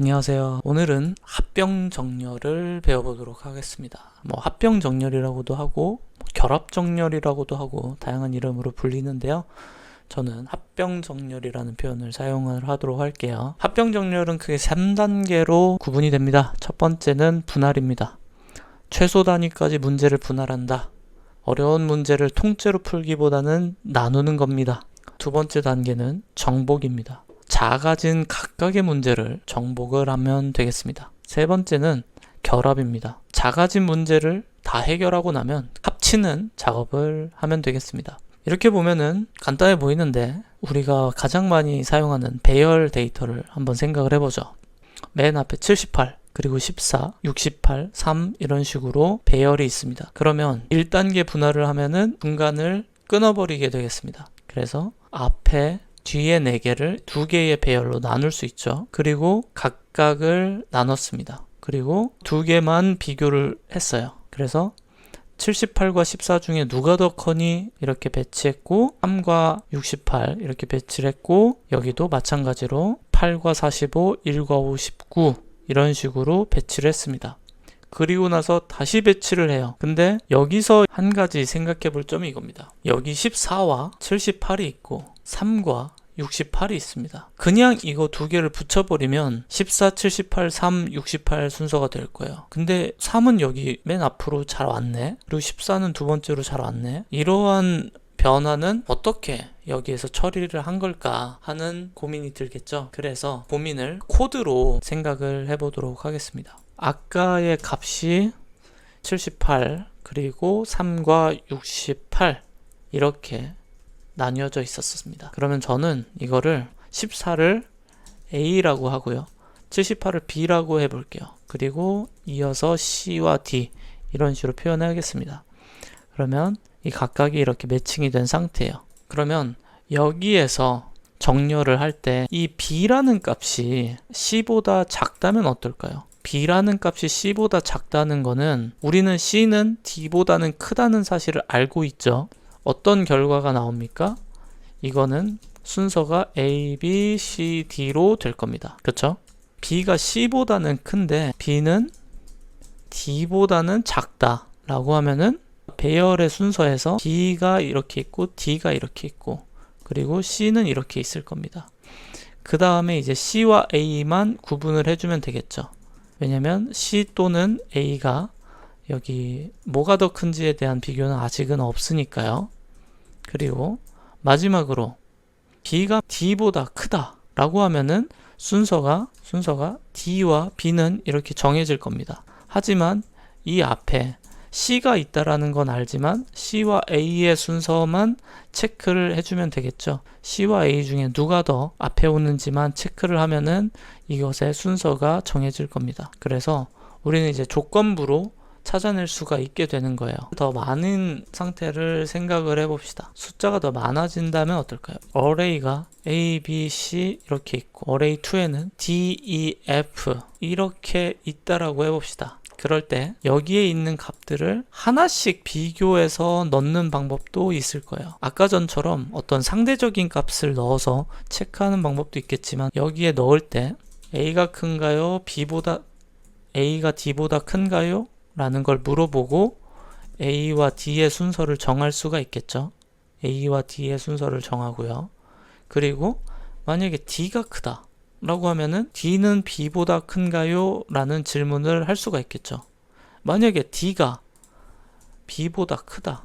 안녕하세요. 오늘은 합병정렬을 배워보도록 하겠습니다. 합병정렬이라고도 하고 결합정렬이라고도 하고 다양한 이름으로 불리는데요. 저는 합병정렬이라는 표현을 사용을 하도록 할게요. 합병정렬은 크게 3단계로 구분이 됩니다. 첫 번째는 분할입니다. 최소 단위까지 문제를 분할한다. 어려운 문제를 통째로 풀기보다는 나누는 겁니다. 두 번째 단계는 정복입니다. 작아진 각각의 문제를 정복을 하면 되겠습니다. 세 번째는 결합입니다. 작아진 문제를 다 해결하고 나면 합치는 작업을 하면 되겠습니다. 이렇게 보면은 간단해 보이는데 우리가 가장 많이 사용하는 배열 데이터를 한번 생각을 해보죠. 맨 앞에 78, 그리고 14, 68, 3 이런 식으로 배열이 있습니다. 그러면 1단계 분할을 하면은 중간을 끊어버리게 되겠습니다. 그래서 앞에 뒤에 4개를 2개의 배열로 나눌 수 있죠. 그리고 각각을 나눴습니다. 그리고 2개만 비교를 했어요. 그래서 78과 14 중에 누가 더 커니 이렇게 배치했고 3과 68 이렇게 배치를 했고 여기도 마찬가지로 8과 45, 1과 59 이런 식으로 배치를 했습니다. 그리고 나서 다시 배치를 해요. 근데 여기서 한 가지 생각해 볼 점이 이겁니다. 여기 14와 78이 있고 3과 68이 있습니다. 그냥 이거 2개를 붙여버리면 14, 78, 3, 68 순서가 될 거예요. 근데 3은 여기 맨 앞으로 잘 왔네. 그리고 14는 두 번째로 잘 왔네. 이러한 변화는 어떻게 여기에서 처리를 한 걸까 하는 고민이 들겠죠. 그래서 고민을 코드로 생각을 해보도록 하겠습니다. 아까의 값이 78 그리고 3과 68 이렇게 나뉘어져 있었습니다. 그러면 저는 이거를 14를 A라고 하고요. 78을 B라고 해볼게요. 그리고 이어서 C와 D 이런 식으로 표현하겠습니다. 그러면 이 각각이 이렇게 매칭이 된 상태예요. 그러면 여기에서 정렬을 할 때 이 B라는 값이 C보다 작다면 어떨까요? B라는 값이 C보다 작다는 거는 우리는 C는 D보다는 크다는 사실을 알고 있죠. 어떤 결과가 나옵니까? 이거는 순서가 A, B, C, D로 될 겁니다. 그렇죠? B가 C보다는 큰데 B는 D보다는 작다 라고 하면은 배열의 순서에서 B가 이렇게 있고 D가 이렇게 있고 그리고 C는 이렇게 있을 겁니다. 그 다음에 이제 C와 A만 구분을 해주면 되겠죠. 왜냐면 C 또는 A가 여기 뭐가 더 큰지에 대한 비교는 아직은 없으니까요. 그리고 마지막으로 B가 D보다 크다 라고 하면은 순서가 D와 B는 이렇게 정해질 겁니다. 하지만 이 앞에 C가 있다라는 건 알지만 C와 A의 순서만 체크를 해주면 되겠죠. C와 A 중에 누가 더 앞에 오는지만 체크를 하면은 이것의 순서가 정해질 겁니다. 그래서 우리는 이제 조건부로 찾아낼 수가 있게 되는 거예요. 더 많은 상태를 생각을 해봅시다. 숫자가 더 많아진다면 어떨까요? array가 A, B, C 이렇게 있고 array 2에는 D, E, F 이렇게 있다라고 해봅시다. 그럴 때 여기에 있는 값들을 하나씩 비교해서 넣는 방법도 있을 거예요. 아까 전처럼 어떤 상대적인 값을 넣어서 체크하는 방법도 있겠지만 여기에 넣을 때 A가 큰가요? A가 D보다 큰가요? 라는 걸 물어보고 A와 D의 순서를 정할 수가 있겠죠. A와 D의 순서를 정하고요. 그리고 만약에 D가 크다 라고 하면은 D는 B보다 큰가요? 라는 질문을 할 수가 있겠죠. 만약에 D가 B보다 크다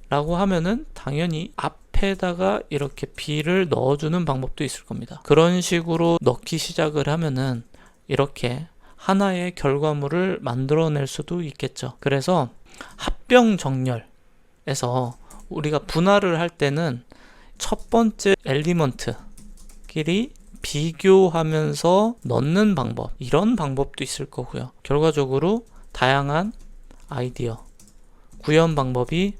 라고 하면은 당연히 앞에다가 이렇게 B를 넣어주는 방법도 있을 겁니다. 그런 식으로 넣기 시작을 하면은 이렇게 하나의 결과물을 만들어낼 수도 있겠죠. 그래서 합병정렬에서 우리가 분할을 할 때는 첫 번째 엘리먼트끼리 비교하면서 넣는 방법, 이런 방법도 있을 거고요. 결과적으로 다양한 아이디어, 구현 방법이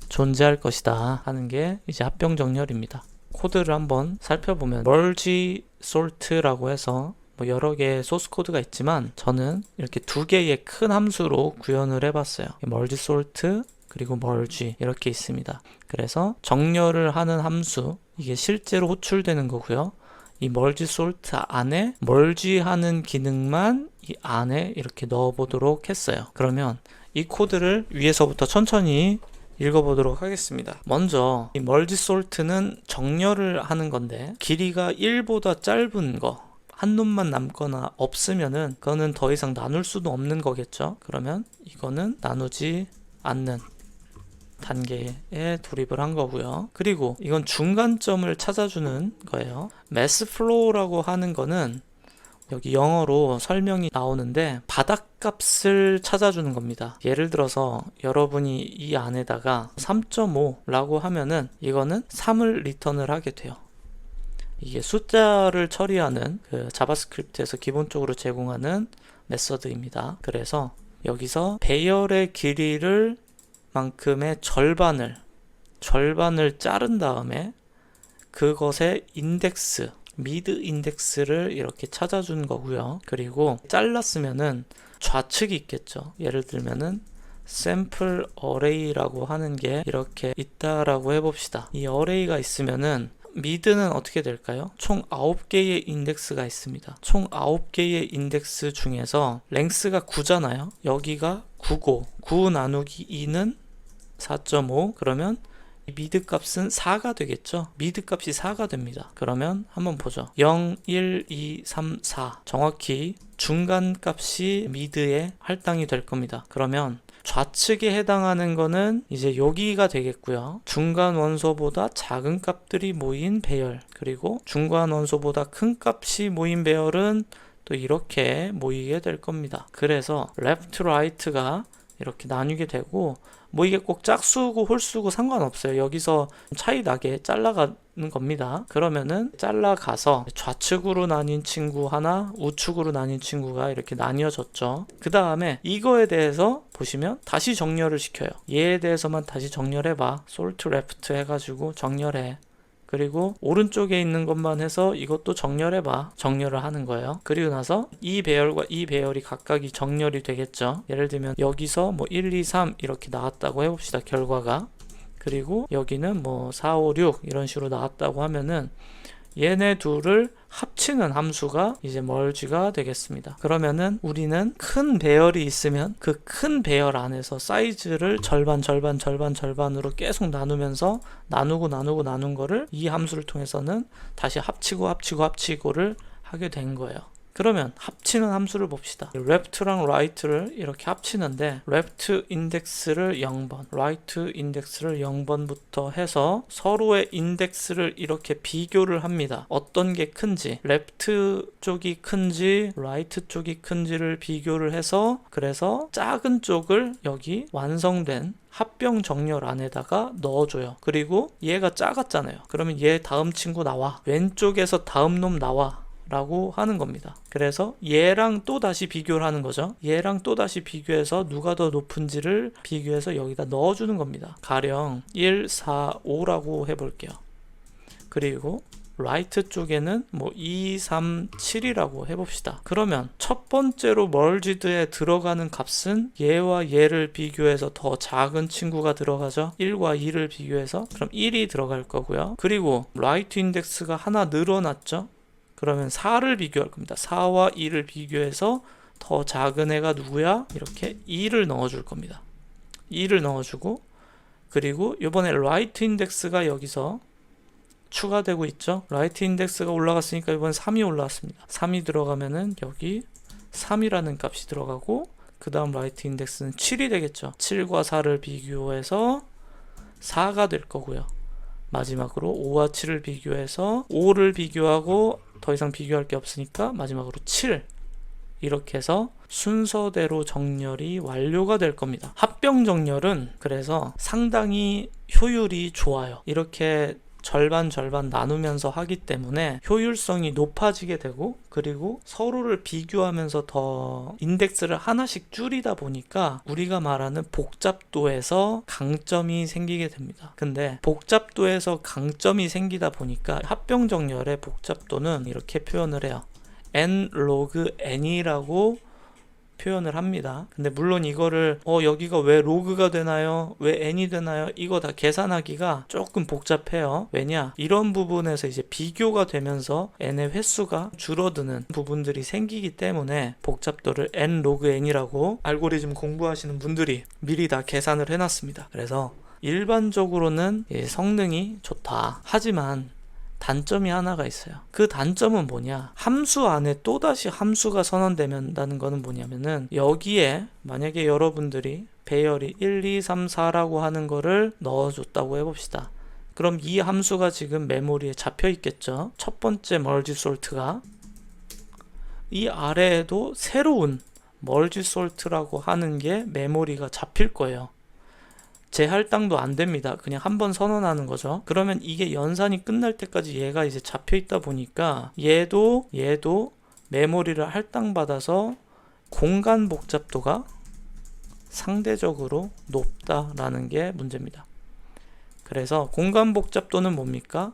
존재할 것이다 하는 게 이제 합병정렬입니다. 코드를 한번 살펴보면 merge sort라고 해서 여러 개의 소스 코드가 있지만 저는 이렇게 2개의 큰 함수로 구현을 해봤어요. merge sort 그리고 merge 이렇게 있습니다. 그래서 정렬을 하는 함수, 이게 실제로 호출되는 거고요. 이 멀지 솔트 안에 멀지하는 기능만 이 안에 이렇게 넣어보도록 했어요. 그러면 이 코드를 위에서부터 천천히 읽어보도록 하겠습니다. 먼저 이 멀지 솔트는 정렬을 하는 건데 길이가 1보다 짧은 거 한 놈만 남거나 없으면은 그거는 더 이상 나눌 수도 없는 거겠죠. 그러면 이거는 나누지 않는 단계에 돌입을 한 거고요. 그리고 이건 중간점을 찾아주는 거예요. 매스 플로우라고 하는 거는 여기 영어로 설명이 나오는데 바닥값을 찾아주는 겁니다. 예를 들어서 여러분이 이 안에다가 3.5라고 하면은 이거는 3을 리턴을 하게 돼요. 이게 숫자를 처리하는 그 자바스크립트에서 기본적으로 제공하는 메서드입니다. 그래서 여기서 배열의 길이를 만큼의 절반을 자른 다음에 그것의 인덱스 미드 인덱스를 이렇게 찾아준 거고요. 그리고 잘랐으면은 좌측이 있겠죠. 예를 들면은 샘플 어레이라고 하는 게 이렇게 있다라고 해봅시다. 이 어레이가 있으면은 미드는 어떻게 될까요? 총 9개의 인덱스가 있습니다. 총 9개의 인덱스 중에서 랭스가 9잖아요. 여기가 9고 9 나누기 2는 4.5 그러면 미드 값은 4가 되겠죠. 미드 값이 4가 됩니다. 그러면 한번 보죠. 0, 1, 2, 3, 4 정확히 중간 값이 미드에 할당이 될 겁니다. 그러면 좌측에 해당하는 거는 이제 여기가 되겠고요. 중간 원소보다 작은 값들이 모인 배열 그리고 중간 원소보다 큰 값이 모인 배열은 또 이렇게 모이게 될 겁니다. 그래서 레프트 라이트가 이렇게 나뉘게 되고 뭐 이게 꼭 짝수고 홀수고 상관없어요. 여기서 차이 나게 잘라가는 겁니다. 그러면은 잘라가서 좌측으로 나뉜 친구 하나, 우측으로 나뉜 친구가 이렇게 나뉘어졌죠. 그 다음에 이거에 대해서 보시면 다시 정렬을 시켜요. 얘에 대해서만 다시 정렬해봐. 솔트 레프트 해가지고 정렬해. 그리고 오른쪽에 있는 것만 해서 이것도 정렬해봐. 정렬을 하는 거예요. 그리고 나서 이 배열과 이 배열이 각각이 정렬이 되겠죠. 예를 들면 여기서 뭐 1, 2, 3 이렇게 나왔다고 해봅시다. 결과가. 그리고 여기는 뭐 4, 5, 6 이런 식으로 나왔다고 하면은 얘네 둘을 합치는 함수가 이제 멀지가 되겠습니다. 그러면은 우리는 큰 배열이 있으면 그 큰 배열 안에서 사이즈를 절반으로 계속 나누면서 나눈 거를 이 함수를 통해서는 다시 합치고를 하게 된 거예요. 그러면 합치는 함수를 봅시다. left랑 right를 이렇게 합치는데 left 인덱스를 0번, right 인덱스를 0번부터 해서 서로의 인덱스를 이렇게 비교를 합니다. 어떤 게 큰지, left 쪽이 큰지, right 쪽이 큰지를 비교를 해서 그래서 작은 쪽을 여기 완성된 합병 정렬 안에다가 넣어줘요. 그리고 얘가 작았잖아요. 그러면 얘 다음 친구 나와. 왼쪽에서 다음 놈 나와. 라고 하는 겁니다. 그래서 얘랑 또 다시 비교를 하는 거죠. 얘랑 또 다시 비교해서 누가 더 높은지를 비교해서 여기다 넣어주는 겁니다. 가령 1, 4, 5라고 해볼게요. 그리고 라이트 쪽에는 뭐 2, 3, 7이라고 해봅시다. 그러면 첫 번째로 멀지드에 들어가는 값은 얘와 얘를 비교해서 더 작은 친구가 들어가죠. 1과 2를 비교해서 그럼 1이 들어갈 거고요. 그리고 라이트 인덱스가 하나 늘어났죠. 그러면 4를 비교할 겁니다. 4와 2를 비교해서 더 작은 애가 누구야? 이렇게 2를 넣어줄 겁니다. 2를 넣어주고 그리고 이번에 라이트 인덱스가 여기서 추가되고 있죠. 라이트 인덱스가 올라갔으니까 이번에 3이 올라왔습니다. 3이 들어가면은 여기 3이라는 값이 들어가고 그 다음 라이트 인덱스는 7이 되겠죠. 7과 4를 비교해서 4가 될 거고요. 마지막으로 5와 7을 비교해서 5를 비교하고 더 이상 비교할 게 없으니까 마지막으로 7 이렇게 해서 순서대로 정렬이 완료가 될 겁니다. 합병 정렬은 그래서 상당히 효율이 좋아요. 이렇게 절반 나누면서 하기 때문에 효율성이 높아지게 되고 그리고 서로를 비교하면서 더 인덱스를 하나씩 줄이다 보니까 우리가 말하는 복잡도에서 강점이 생기게 됩니다. 근데 복잡도에서 강점이 생기다 보니까 합병 정렬의 복잡도는 이렇게 표현을 해요. n log n이라고 표현을 합니다. 근데 물론 이거를 여기가 왜 로그가 되나요? 왜 n이 되나요? 이거 다 계산하기가 조금 복잡해요. 왜냐? 이런 부분에서 이제 비교가 되면서 n의 횟수가 줄어드는 부분들이 생기기 때문에 복잡도를 n 로그 n이라고 알고리즘 공부하시는 분들이 미리 다 계산을 해놨습니다. 그래서 일반적으로는 성능이 좋다. 하지만 단점이 하나가 있어요. 그 단점은 뭐냐? 함수 안에 또다시 함수가 선언된다는 거는 뭐냐면은 여기에 만약에 여러분들이 배열이 1, 2, 3, 4라고 하는 거를 넣어줬다고 해봅시다. 그럼 이 함수가 지금 메모리에 잡혀 있겠죠? 첫 번째 멀지 솔트가 이 아래에도 새로운 멀지 솔트라고 하는 게 메모리가 잡힐 거예요. 재할당도 안 됩니다. 그냥 한번 선언하는 거죠. 그러면 이게 연산이 끝날 때까지 얘가 이제 잡혀 있다 보니까 얘도 메모리를 할당받아서 공간 복잡도가 상대적으로 높다라는 게 문제입니다. 그래서 공간 복잡도는 뭡니까?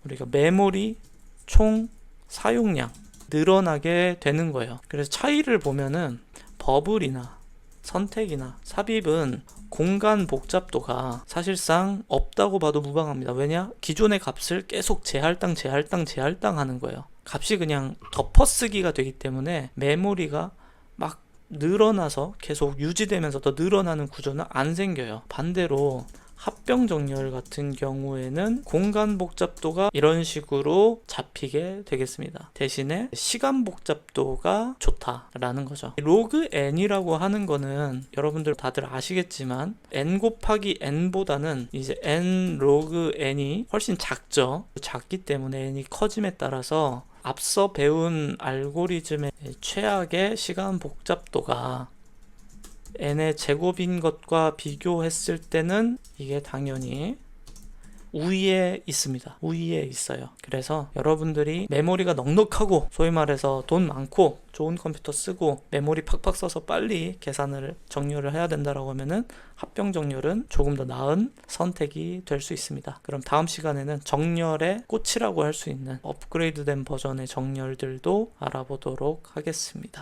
우리가 메모리 총 사용량 늘어나게 되는 거예요. 그래서 차이를 보면은 버블이나 선택이나 삽입은 공간 복잡도가 사실상 없다고 봐도 무방합니다. 왜냐? 기존의 값을 계속 재할당 하는 거예요. 값이 그냥 덮어쓰기가 되기 때문에 메모리가 막 늘어나서 계속 유지되면서 더 늘어나는 구조는 안 생겨요. 반대로 합병 정렬 같은 경우에는 공간 복잡도가 이런 식으로 잡히게 되겠습니다. 대신에 시간 복잡도가 좋다라는 거죠. 로그 n이라고 하는 거는 여러분들 다들 아시겠지만 n 곱하기 n보다는 이제 n 로그 n이 훨씬 작죠. 작기 때문에 n이 커짐에 따라서 앞서 배운 알고리즘의 최악의 시간 복잡도가 n의 제곱인 것과 비교했을 때는 이게 당연히 우위에 있습니다. 우위에 있어요. 그래서 여러분들이 메모리가 넉넉하고 소위 말해서 돈 많고 좋은 컴퓨터 쓰고 메모리 팍팍 써서 빨리 계산을 정렬을 해야 된다라고 하면은 합병 정렬은 조금 더 나은 선택이 될 수 있습니다. 그럼 다음 시간에는 정렬의 꽃이라고 할 수 있는 업그레이드된 버전의 정렬들도 알아보도록 하겠습니다.